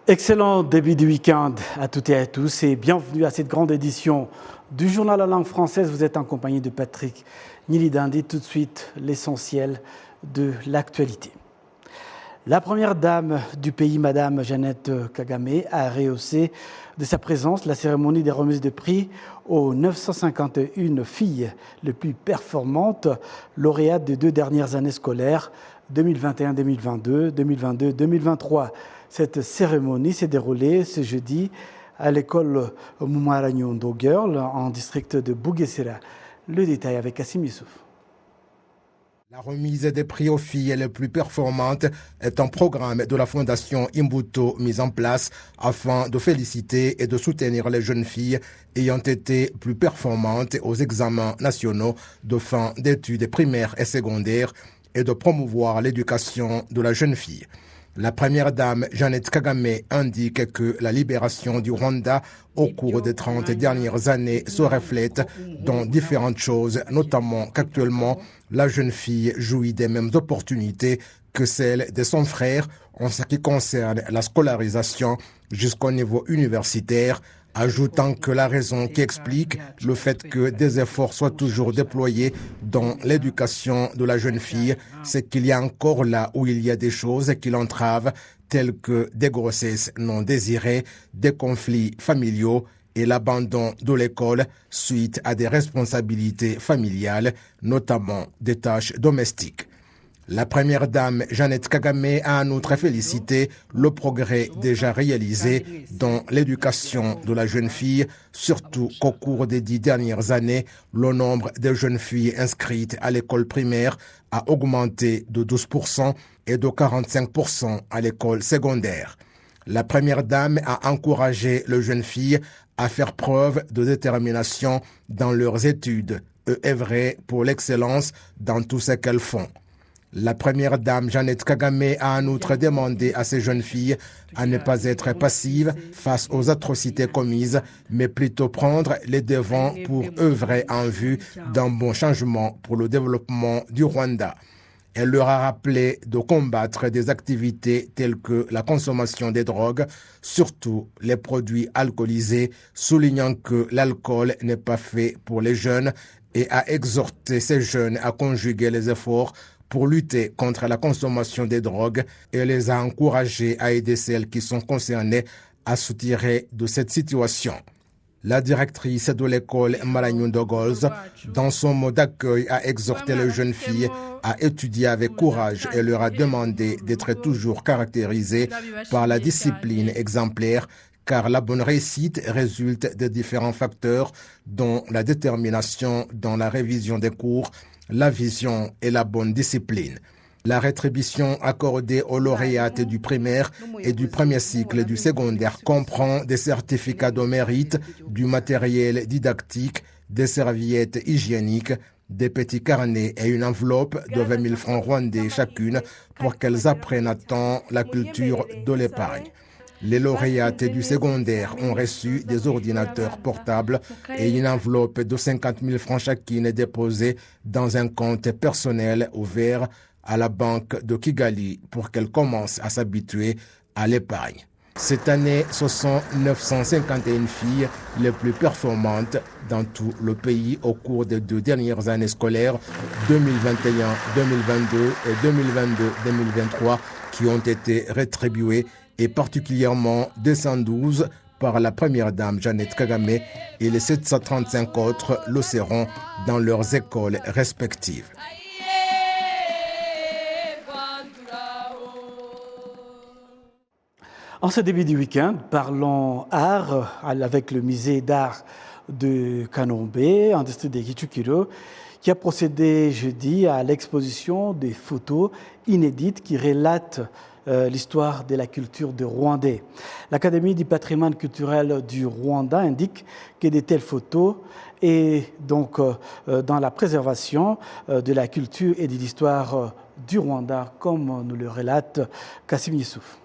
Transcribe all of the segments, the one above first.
Excellent début du week-end à toutes et à tous et bienvenue à cette grande édition du journal à langue française. Vous êtes en compagnie de Patrick Nilidandi. Tout de suite, l'essentiel de l'actualité. La première dame du pays, Madame Jeannette Kagame, a rehaussé de sa présence la cérémonie des remises de prix aux 951 filles les plus performantes, lauréates des 2 dernières années scolaires 2021-2022, 2022-2023. Cette cérémonie s'est déroulée ce jeudi à l'école Moumaragnondo Girl en district de Bugesera. Le détail avec Kassim Youssouf. La remise des prix aux filles les plus performantes est un programme de la Fondation Imbuto mis en place afin de féliciter et de soutenir les jeunes filles ayant été plus performantes aux examens nationaux de fin d'études primaires et secondaires et de promouvoir l'éducation de la jeune fille. La première dame, Jeannette Kagame, indique que la libération du Rwanda au cours des 30 dernières années se reflète dans différentes choses, notamment qu'actuellement, la jeune fille jouit des mêmes opportunités que celles de son frère en ce qui concerne la scolarisation jusqu'au niveau universitaire, ajoutant que la raison qui explique le fait que des efforts soient toujours déployés dans l'éducation de la jeune fille, c'est qu'il y a encore là où il y a des choses qui l'entravent, telles que des grossesses non désirées, des conflits familiaux et l'abandon de l'école suite à des responsabilités familiales, notamment des tâches domestiques. La première dame, Jeannette Kagame, a en outre félicité le progrès déjà réalisé dans l'éducation de la jeune fille, surtout qu'au cours des 10 dernières années, le nombre de jeunes filles inscrites à l'école primaire a augmenté de 12% et de 45% à l'école secondaire. La première dame a encouragé les jeunes filles à faire preuve de détermination dans leurs études et œuvrer pour l'excellence dans tout ce qu'elles font. La première dame, Jeannette Kagame, a en outre demandé à ces jeunes filles à ne pas être passives face aux atrocités commises, mais plutôt prendre les devants pour œuvrer en vue d'un bon changement pour le développement du Rwanda. Elle leur a rappelé de combattre des activités telles que la consommation des drogues, surtout les produits alcoolisés, soulignant que l'alcool n'est pas fait pour les jeunes et a exhorté ces jeunes à conjuguer les efforts pour lutter contre la consommation des drogues et les a encouragés à aider celles qui sont concernées à se tirer de cette situation. La directrice de l'école Maragnondo Girls, dans son mot d'accueil, a exhorté les jeunes filles à étudier avec courage et leur a demandé d'être toujours caractérisées par la discipline exemplaire, car la bonne réussite résulte de différents facteurs, dont la détermination dans la révision des cours, la vision et la bonne discipline. La rétribution accordée aux lauréates du primaire et du premier cycle du secondaire comprend des certificats de mérite, du matériel didactique, des serviettes hygiéniques, des petits carnets et une enveloppe de 20 000 francs rwandais chacune pour qu'elles apprennent à temps la culture de l'épargne. Les lauréates du secondaire ont reçu des ordinateurs portables et une enveloppe de 50 000 francs chacune déposée dans un compte personnel ouvert à la banque de Kigali pour qu'elles commencent à s'habituer à l'épargne. Cette année, ce sont 951 filles les plus performantes dans tout le pays au cours des 2 dernières années scolaires 2021-2022 et 2022-2023 qui ont été rétribuées et particulièrement 212 par la première dame Jeannette Kagame et les 735 autres le seront dans leurs écoles respectives. En ce début du week-end, parlons art avec le musée d'art de Kanombe, en district de Kichukiro, qui a procédé jeudi à l'exposition des photos inédites qui relatent l'histoire de la culture de Rwandais. L'Académie du patrimoine culturel du Rwanda indique que de telles photos est donc dans la préservation de la culture et de l'histoire du Rwanda, comme nous le relate Kassim Youssouf.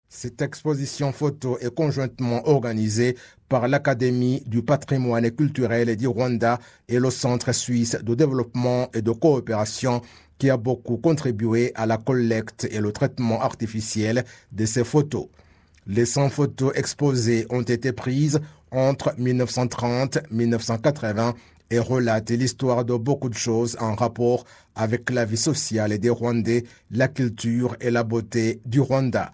Cette exposition photo est conjointement organisée par l'Académie du patrimoine culturel du Rwanda et le Centre suisse de développement et de coopération qui a beaucoup contribué à la collecte et le traitement artificiel de ces photos. Les 100 photos exposées ont été prises entre 1930 et 1980 et relatent l'histoire de beaucoup de choses en rapport avec la vie sociale des Rwandais, la culture et la beauté du Rwanda.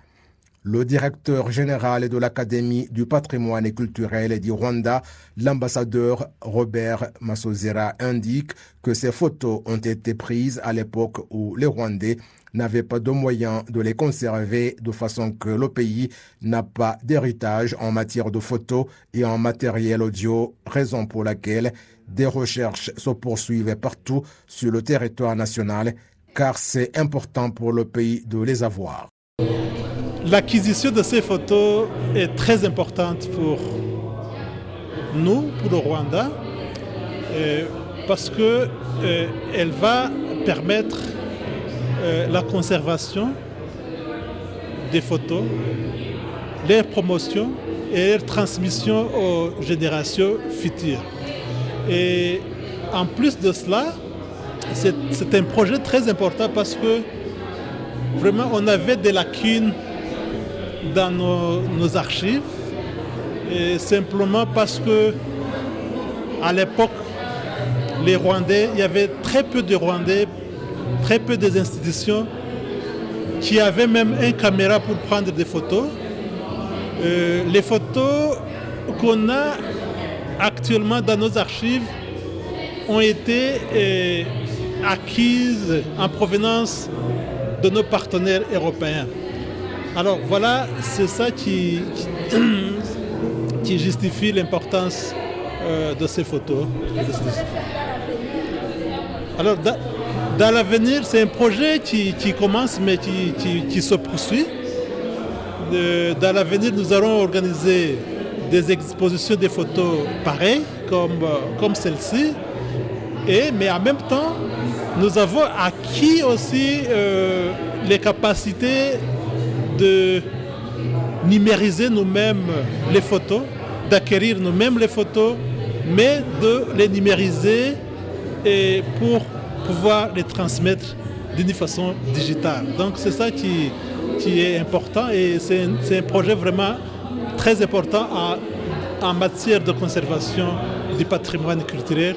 Le directeur général de l'Académie du patrimoine culturel du Rwanda, l'ambassadeur Robert Masozera, indique que ces photos ont été prises à l'époque où les Rwandais n'avaient pas de moyens de les conserver, de façon que le pays n'a pas d'héritage en matière de photos et en matériel audio, raison pour laquelle des recherches se poursuivent partout sur le territoire national, car c'est important pour le pays de les avoir. L'acquisition de ces photos est très importante pour nous, pour le Rwanda, parce qu'elle va permettre la conservation des photos, leur promotion et leur transmission aux générations futures. Et en plus de cela, c'est un projet très important parce que vraiment on avait des lacunes dans nos archives, et simplement parce que à l'époque, les Rwandais, il y avait très peu de Rwandais, très peu des institutions qui avaient même une caméra pour prendre des photos. Les photos qu'on a actuellement dans nos archives ont été acquises en provenance de nos partenaires européens. Alors voilà, c'est ça qui justifie l'importance de ces photos. Alors dans l'avenir, c'est un projet qui commence mais qui se poursuit. Dans l'avenir, nous allons organiser des expositions de photos pareilles comme celle-ci. Mais en même temps, nous avons acquis aussi les capacités de numériser nous-mêmes les photos, d'acquérir nous-mêmes les photos, mais de les numériser et pour pouvoir les transmettre d'une façon digitale. Donc c'est ça qui est important, et c'est un projet vraiment très important en matière de conservation du patrimoine culturel,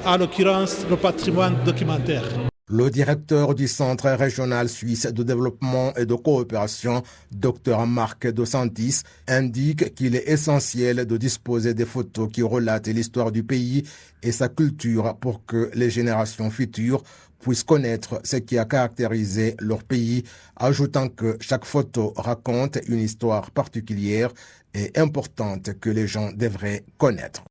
en l'occurrence le patrimoine documentaire. Le directeur du Centre régional suisse de développement et de coopération, Dr Marc Dos Santis, indique qu'il est essentiel de disposer des photos qui relatent l'histoire du pays et sa culture pour que les générations futures puissent connaître ce qui a caractérisé leur pays, ajoutant que chaque photo raconte une histoire particulière et importante que les gens devraient connaître.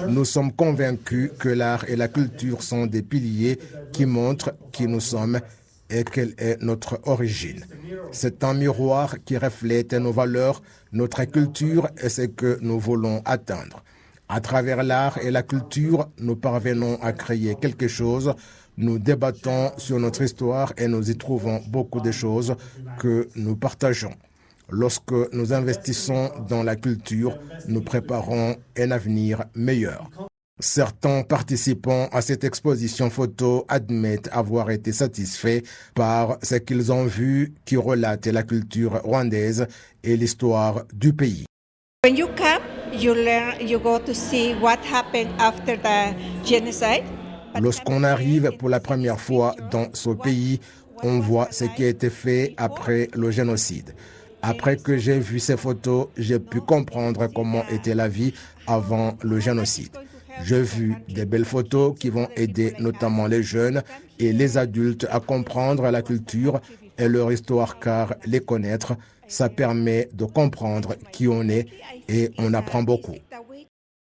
Nous sommes convaincus que l'art et la culture sont des piliers qui montrent qui nous sommes et quelle est notre origine. C'est un miroir qui reflète nos valeurs, notre culture et ce que nous voulons atteindre. À travers l'art et la culture, nous parvenons à créer quelque chose. Nous débattons sur notre histoire et nous y trouvons beaucoup de choses que nous partageons. Lorsque nous investissons dans la culture, nous préparons un avenir meilleur. Certains participants à cette exposition photo admettent avoir été satisfaits par ce qu'ils ont vu qui relate la culture rwandaise et l'histoire du pays. When you come, you go to see what happened after the genocide. Lorsqu'on arrive pour la première fois dans ce pays, on voit ce qui a été fait après le génocide. Après que j'ai vu ces photos, j'ai pu comprendre comment était la vie avant le génocide. J'ai vu des belles photos qui vont aider notamment les jeunes et les adultes à comprendre la culture et leur histoire, car les connaître, ça permet de comprendre qui on est et on apprend beaucoup.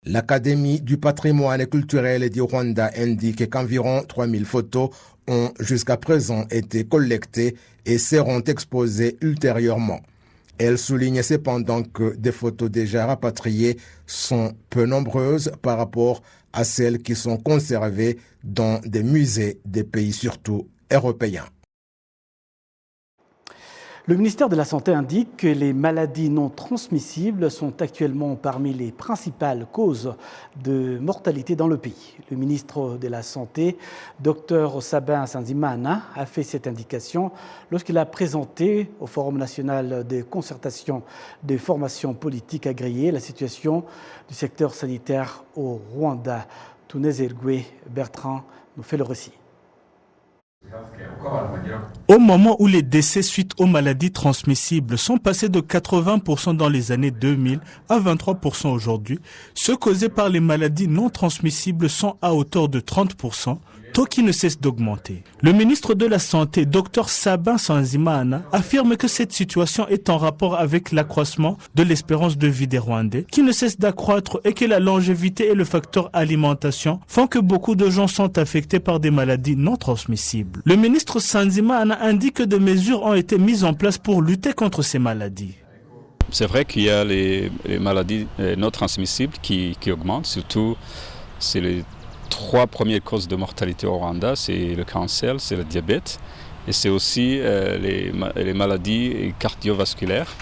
L'Académie du patrimoine culturel du Rwanda indique qu'environ 3000 photos ont jusqu'à présent été collectées et seront exposées ultérieurement. Elle souligne cependant que des photos déjà rapatriées sont peu nombreuses par rapport à celles qui sont conservées dans des musées des pays surtout européens. Le ministère de la Santé indique que les maladies non transmissibles sont actuellement parmi les principales causes de mortalité dans le pays. Le ministre de la Santé, Dr Sabin Nsanzimana, a fait cette indication lorsqu'il a présenté au Forum national de concertation des formations politiques agréées la situation du secteur sanitaire au Rwanda. Tunezergue Bertrand nous fait le récit. Au moment où les décès suite aux maladies transmissibles sont passés de 80% dans les années 2000 à 23% aujourd'hui, ceux causés par les maladies non transmissibles sont à hauteur de 30%, taux qui ne cesse d'augmenter. Le ministre de la Santé, Dr Sabin Nsanzimana, affirme que cette situation est en rapport avec l'accroissement de l'espérance de vie des Rwandais, qui ne cesse d'accroître et que la longévité et le facteur alimentation font que beaucoup de gens sont affectés par des maladies non transmissibles. Le ministre Nsanzimana indique que des mesures ont été mises en place pour lutter contre ces maladies. C'est vrai qu'il y a les maladies non transmissibles qui augmentent, surtout c'est les 3 premières causes de mortalité au Rwanda, c'est le cancer, c'est le diabète et c'est aussi les maladies cardiovasculaires.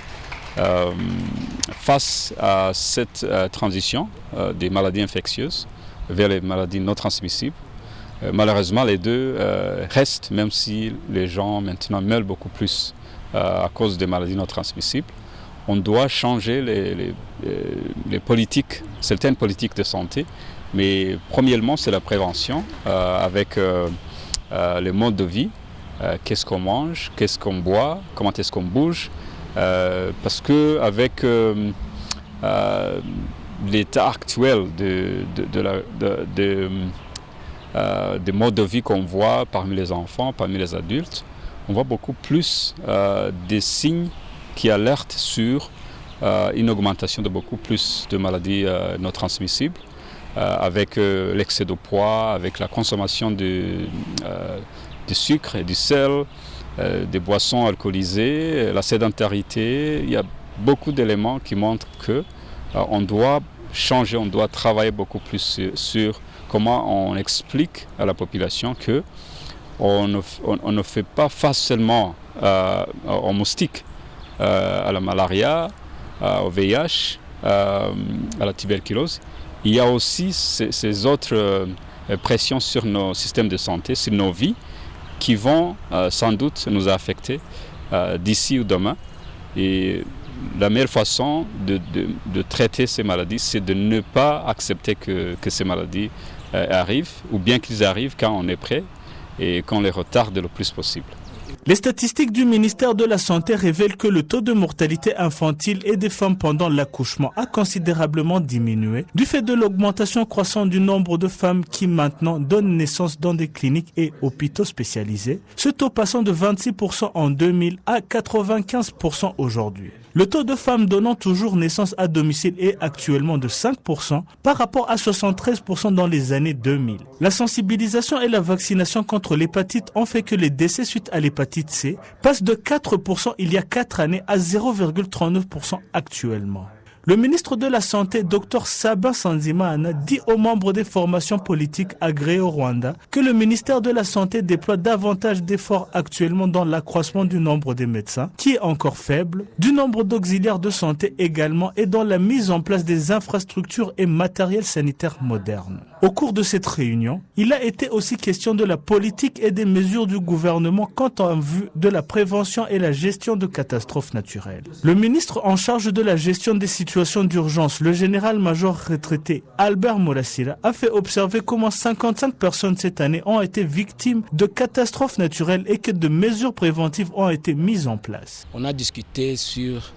Face à cette transition des maladies infectieuses vers les maladies non transmissibles, malheureusement les deux restent, même si les gens maintenant meurent beaucoup plus à cause des maladies non transmissibles. On doit changer les politiques, certaines politiques de santé. Mais premièrement, c'est la prévention avec le mode de vie. Qu'est-ce qu'on mange, qu'est-ce qu'on boit, comment est-ce qu'on bouge. Parce qu'avec l'état actuel des modes de vie qu'on voit parmi les enfants, parmi les adultes, on voit beaucoup plus des signes qui alertent sur une augmentation de beaucoup plus de maladies non transmissibles. Avec l'excès de poids, avec la consommation du sucre et du sel, des boissons alcoolisées, la sédentarité. Il y a beaucoup d'éléments qui montrent qu'on doit changer, on doit travailler beaucoup plus sur comment on explique à la population qu'on ne fait pas face seulement aux moustiques, à la malaria, au VIH, à la tuberculose. Il y a aussi ces autres pressions sur nos systèmes de santé, sur nos vies, qui vont sans doute nous affecter d'ici ou demain. Et la meilleure façon de traiter ces maladies, c'est de ne pas accepter que ces maladies arrivent, ou bien qu'ils arrivent quand on est prêt et qu'on les retarde le plus possible. Les statistiques du ministère de la Santé révèlent que le taux de mortalité infantile et des femmes pendant l'accouchement a considérablement diminué du fait de l'augmentation croissante du nombre de femmes qui maintenant donnent naissance dans des cliniques et hôpitaux spécialisés, ce taux passant de 26% en 2000 à 95% aujourd'hui. Le taux de femmes donnant toujours naissance à domicile est actuellement de 5% par rapport à 73% dans les années 2000. La sensibilisation et la vaccination contre l'hépatite ont fait que les décès suite à l'hépatite C passent de 4% il y a 4 années à 0,39% actuellement. Le ministre de la Santé, Dr Sabin Nsanzimana, dit aux membres des formations politiques agréées au Rwanda que le ministère de la Santé déploie davantage d'efforts actuellement dans l'accroissement du nombre des médecins, qui est encore faible, du nombre d'auxiliaires de santé également et dans la mise en place des infrastructures et matériels sanitaires modernes. Au cours de cette réunion, il a été aussi question de la politique et des mesures du gouvernement quant en vue de la prévention et la gestion de catastrophes naturelles. Le ministre en charge de la gestion des situations d'urgence, le général-major retraité Albert Morassira, a fait observer comment 55 personnes cette année ont été victimes de catastrophes naturelles et que de mesures préventives ont été mises en place. On a discuté sur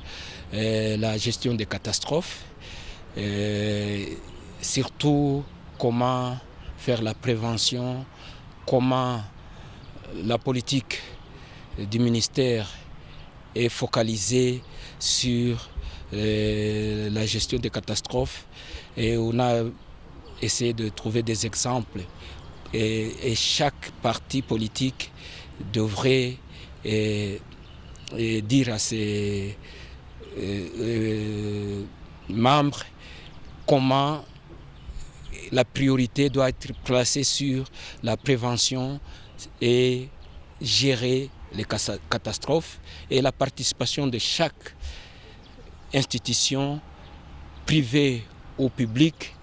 la gestion des catastrophes, surtout comment faire la prévention, comment la politique du ministère est focalisée sur la gestion des catastrophes, et on a essayé de trouver des exemples et chaque parti politique devrait dire à ses membres comment la priorité doit être placée sur la prévention et gérer les catastrophes et la participation de chaque institution privée ou publique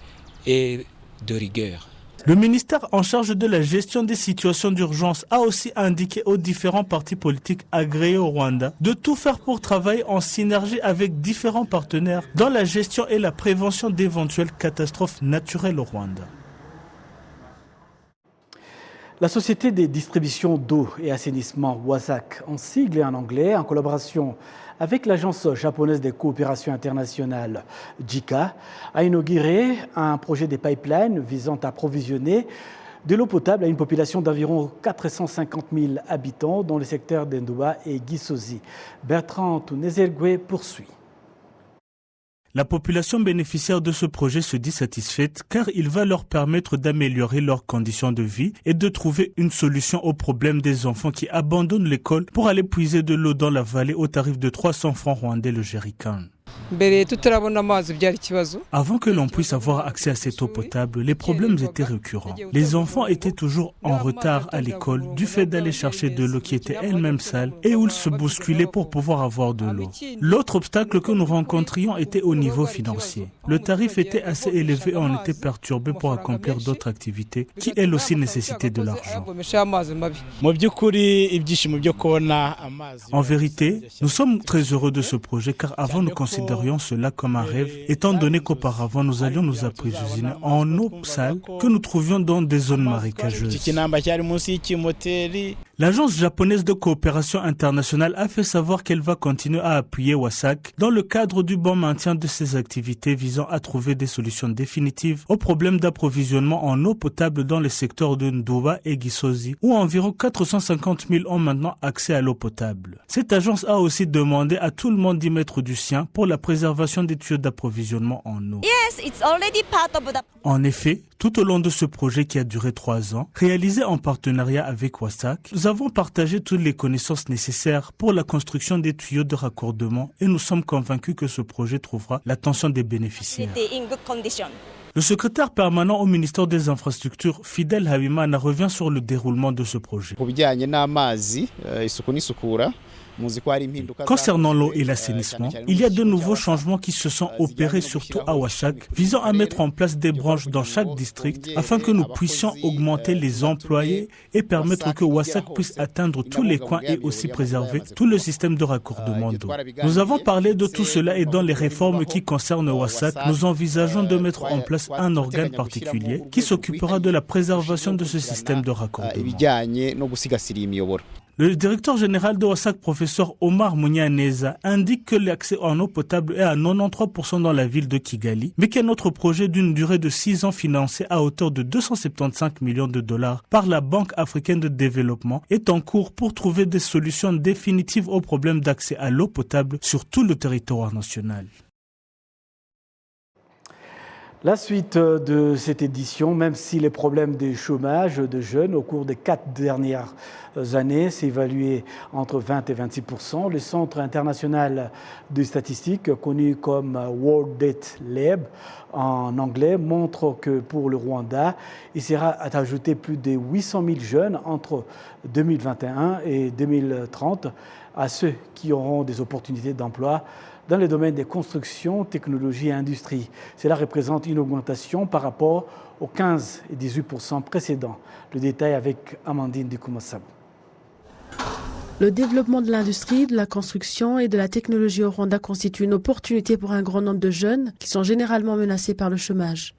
est de rigueur. Le ministère en charge de la gestion des situations d'urgence a aussi indiqué aux différents partis politiques agréés au Rwanda de tout faire pour travailler en synergie avec différents partenaires dans la gestion et la prévention d'éventuelles catastrophes naturelles au Rwanda. La société des distributions d'eau et assainissement WASAC, en sigle et en anglais, en collaboration avec l'agence japonaise des coopérations internationales JICA, a inauguré un projet de pipeline visant à approvisionner de l'eau potable à une population d'environ 450 000 habitants dans le secteur d'Nduba et Gisozi. Bertrand Tunezergue poursuit. La population bénéficiaire de ce projet se dit satisfaite car il va leur permettre d'améliorer leurs conditions de vie et de trouver une solution au problème des enfants qui abandonnent l'école pour aller puiser de l'eau dans la vallée au tarif de 300 francs rwandais le jerrycan. Avant que l'on puisse avoir accès à cette eau potable, les problèmes étaient récurrents. Les enfants étaient toujours en retard à l'école du fait d'aller chercher de l'eau qui était elle-même sale et où ils se bousculaient pour pouvoir avoir de l'eau. L'autre obstacle que nous rencontrions était au niveau financier. Le tarif était assez élevé et on était perturbé pour accomplir d'autres activités qui elles aussi nécessitaient de l'argent. En vérité, nous sommes très heureux de ce projet car avant nous considérions cela comme un rêve, étant donné qu'auparavant nous allions nous approvisionner en eau sale que nous trouvions dans des zones marécageuses. L'agence japonaise de coopération internationale a fait savoir qu'elle va continuer à appuyer WASAC dans le cadre du bon maintien de ses activités visant à trouver des solutions définitives aux problèmes d'approvisionnement en eau potable dans les secteurs de Nduba et Gisozi, où environ 450 000 ont maintenant accès à l'eau potable. Cette agence a aussi demandé à tout le monde d'y mettre du sien pour la préservation des tuyaux d'approvisionnement en eau. En effet, tout au long de ce projet qui a duré 3 ans, réalisé en partenariat avec WASAC, nous avons partagé toutes les connaissances nécessaires pour la construction des tuyaux de raccordement et nous sommes convaincus que ce projet trouvera l'attention des bénéficiaires. Le secrétaire permanent au ministère des Infrastructures, Fidel Habimana, revient sur le déroulement de ce projet. Concernant l'eau et l'assainissement, il y a de nouveaux changements qui se sont opérés surtout à WASAC, visant à mettre en place des branches dans chaque district afin que nous puissions augmenter les employés et permettre que WASAC puisse atteindre tous les coins et aussi préserver tout le système de raccordement d'eau. Nous avons parlé de tout cela et dans les réformes qui concernent WASAC, nous envisageons de mettre en place un organe particulier qui s'occupera de la préservation de ce système de raccordement. Le directeur général de WASAC, professeur Omar Munyaneza, indique que l'accès en eau potable est à 93% dans la ville de Kigali, mais qu'un autre projet d'une durée de 6 ans financé à hauteur de 275 millions de dollars par la Banque africaine de développement est en cours pour trouver des solutions définitives aux problèmes d'accès à l'eau potable sur tout le territoire national. La suite de cette édition, même si les problèmes de chômage de jeunes au cours des 4 dernières années s'évaluaient entre 20 et 26%, le Centre international de statistiques, connu comme World Data Lab en anglais, montre que pour le Rwanda, il sera ajouté plus de 800 000 jeunes entre 2021 et 2030 à ceux qui auront des opportunités d'emploi dans les domaines des constructions, technologies et industries. Cela représente une augmentation par rapport aux 15 et 18% précédents. Le détail avec Amandine Dikoumassab. Le développement de l'industrie, de la construction et de la technologie au Rwanda constitue une opportunité pour un grand nombre de jeunes qui sont généralement menacés par le chômage.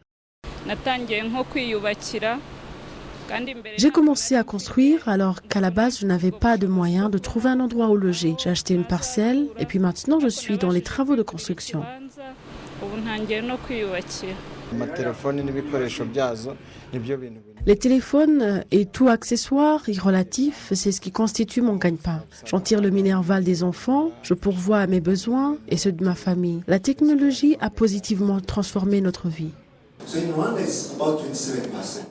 J'ai commencé à construire alors qu'à la base, je n'avais pas de moyen de trouver un endroit où loger. J'ai acheté une parcelle et puis maintenant, je suis dans les travaux de construction. Les téléphones et tout accessoire relatif, c'est ce qui constitue mon gagne-pain. J'en tire le minerval des enfants, je pourvois à mes besoins et ceux de ma famille. La technologie a positivement transformé notre vie.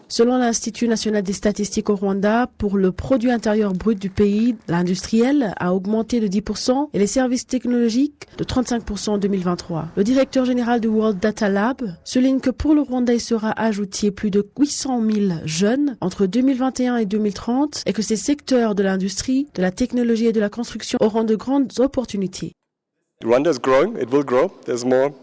Selon l'Institut national des statistiques au Rwanda, pour le produit intérieur brut du pays, l'industriel a augmenté de 10% et les services technologiques de 35% en 2023. Le directeur général du World Data Lab souligne que pour le Rwanda, il sera ajouté plus de 800 000 jeunes entre 2021 et 2030 et que ces secteurs de l'industrie, de la technologie et de la construction auront de grandes opportunités. Rwanda is growing, it will grow. There's more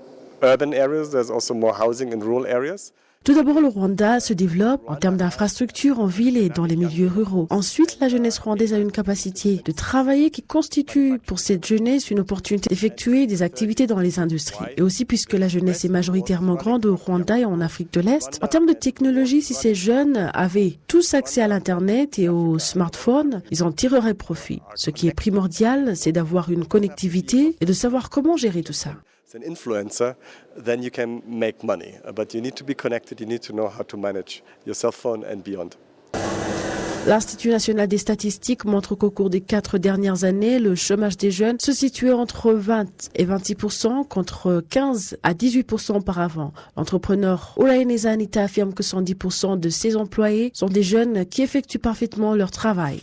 urban areas, there's also more housing in rural areas. Tout d'abord, le Rwanda se développe en termes d'infrastructures en ville et dans les milieux ruraux. Ensuite, la jeunesse rwandaise a une capacité de travailler qui constitue pour cette jeunesse une opportunité d'effectuer des activités dans les industries. Et aussi puisque la jeunesse est majoritairement grande au Rwanda et en Afrique de l'Est, en termes de technologie, si ces jeunes avaient tous accès à l'Internet et aux smartphones, ils en tireraient profit. Ce qui est primordial, c'est d'avoir une connectivité et de savoir comment gérer tout ça. An influencer, then you can make money. But you need to be connected, you need to know how to manage your cell phone and beyond. L'Institut national des statistiques montre qu'au cours des 4 dernières années, le chômage des jeunes se situait entre 20 et 26% contre 15 à 18% auparavant. L'entrepreneur Uraineza Anita affirme que 110% de ses employés sont des jeunes qui effectuent parfaitement leur travail.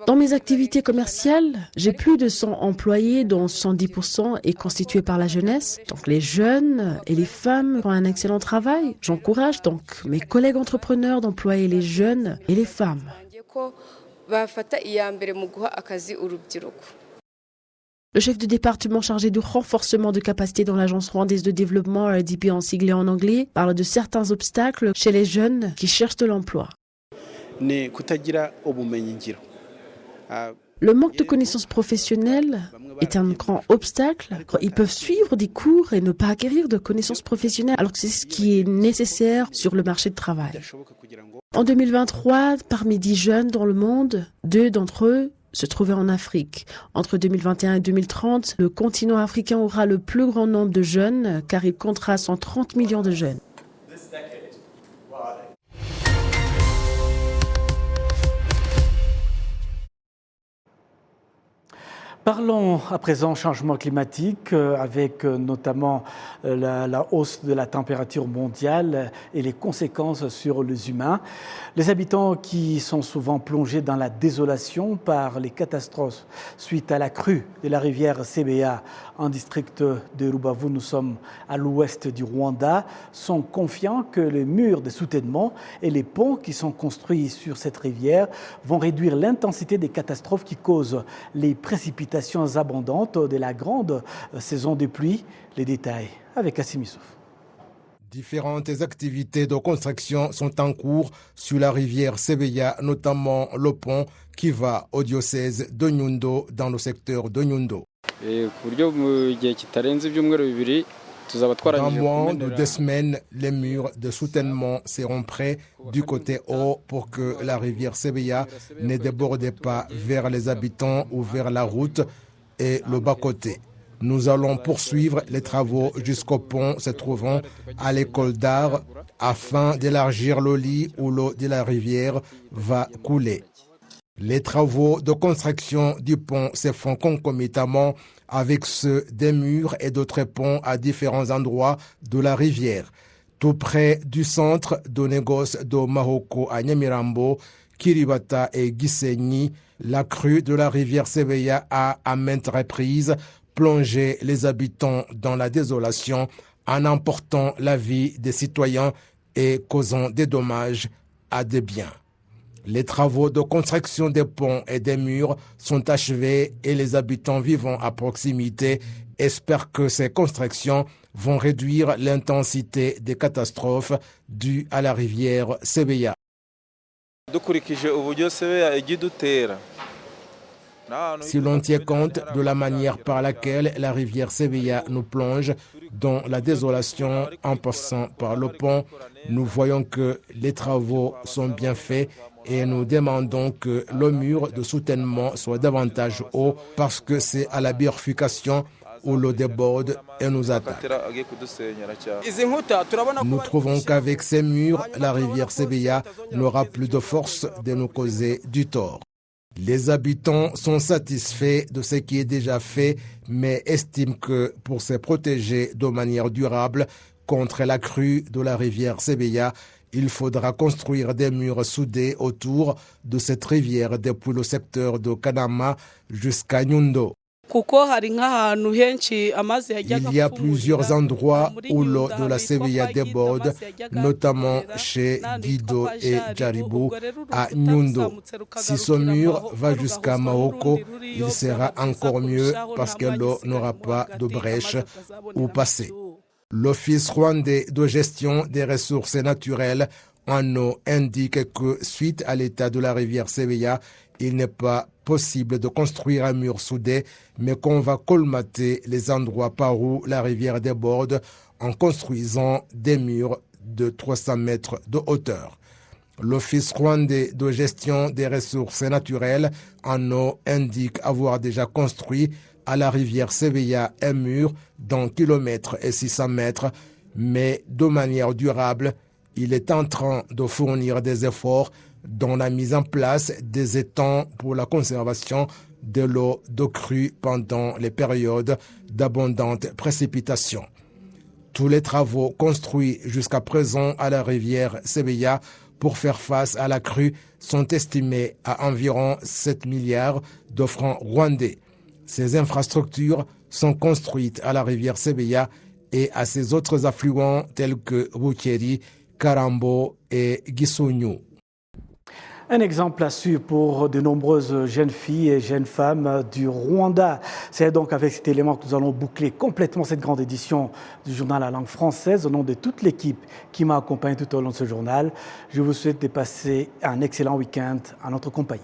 Dans mes activités commerciales, j'ai plus de 100 employés dont 110% est constitué par la jeunesse. Donc les jeunes et les femmes font un excellent travail. J'encourage donc mes collègues entrepreneurs d'employer les jeunes et les femmes. Le chef de département chargé du renforcement de capacité dans l'agence rwandaise de développement, RDP en siglé en anglais, parle de certains obstacles chez les jeunes qui cherchent de l'emploi. Le manque de connaissances professionnelles est un grand obstacle. Ils peuvent suivre des cours et ne pas acquérir de connaissances professionnelles alors que c'est ce qui est nécessaire sur le marché de travail. En 2023, parmi 10 jeunes dans le monde, 2 d'entre eux se trouvaient en Afrique. Entre 2021 et 2030, le continent africain aura le plus grand nombre de jeunes car il comptera 130 millions de jeunes. Parlons à présent changement climatique avec notamment la hausse de la température mondiale et les conséquences sur les humains. Les habitants qui sont souvent plongés dans la désolation par les catastrophes suite à la crue de la rivière Sebeya en district de Rubavu, nous sommes à l'ouest du Rwanda, sont confiants que les murs de soutènement et les ponts qui sont construits sur cette rivière vont réduire l'intensité des catastrophes qui causent les précipitations abondantes de la grande saison de pluie. Les détails avec Kassim Issouf. Différentes activités de construction sont en cours sur la rivière Sebeya, notamment le pont qui va au diocèse de Nyundo dans le secteur de Nyundo. Dans moins de 2 semaines, les murs de soutènement seront prêts du côté haut pour que la rivière Sebeya ne déborde pas vers les habitants ou vers la route et le bas-côté. Nous allons poursuivre les travaux jusqu'au pont se trouvant à l'école d'art afin d'élargir le lit où l'eau de la rivière va couler. Les travaux de construction du pont se font concomitamment avec ceux des murs et d'autres ponts à différents endroits de la rivière. Tout près du centre de négoce de Mahoko à Nyamirambo, Kiribata et Gisenyi, la crue de la rivière Sebeya a à maintes reprises plongé les habitants dans la désolation en emportant la vie des citoyens et causant des dommages à des biens. Les travaux de construction des ponts et des murs sont achevés et les habitants vivant à proximité espèrent que ces constructions vont réduire l'intensité des catastrophes dues à la rivière Sebeya. Si l'on tient compte de la manière par laquelle la rivière Sebeya nous plonge dans la désolation en passant par le pont, nous voyons que les travaux sont bien faits et nous demandons que le mur de soutènement soit davantage haut parce que c'est à la bifurcation où l'eau déborde et nous attaque. Nous trouvons qu'avec ces murs, la rivière Sebeya n'aura plus de force de nous causer du tort. Les habitants sont satisfaits de ce qui est déjà fait, mais estiment que pour se protéger de manière durable contre la crue de la rivière Sebeya, il faudra construire des murs soudés autour de cette rivière depuis le secteur de Kanama jusqu'à Nyundo. Il y a plusieurs endroits où l'eau de la Sebeya déborde, notamment chez Guido et Djaribu à Nyundo. Si ce mur va jusqu'à Mahoko, il sera encore mieux parce que l'eau n'aura pas de brèche où passer. L'Office rwandais de gestion des ressources naturelles en eau indique que suite à l'état de la rivière Sebeya, il n'est pas possible de construire un mur soudé, mais qu'on va colmater les endroits par où la rivière déborde en construisant des murs de 300 mètres de hauteur. L'Office rwandais de gestion des ressources naturelles en eau indique avoir déjà construit à la rivière Sebeya un mur d'un kilomètre et 600 mètres, mais de manière durable, il est en train de fournir des efforts dans la mise en place des étangs pour la conservation de l'eau de crue pendant les périodes d'abondantes précipitations. Tous les travaux construits jusqu'à présent à la rivière Sebeya pour faire face à la crue sont estimés à environ 7 milliards de francs rwandais. Ces infrastructures sont construites à la rivière Sebeya et à ses autres affluents tels que Bukeri, Karambo et Gisunyu. Un exemple à suivre pour de nombreuses jeunes filles et jeunes femmes du Rwanda. C'est donc avec cet élément que nous allons boucler complètement cette grande édition du journal à langue française. Au nom de toute l'équipe qui m'a accompagné tout au long de ce journal, je vous souhaite de passer un excellent week-end en notre compagnie.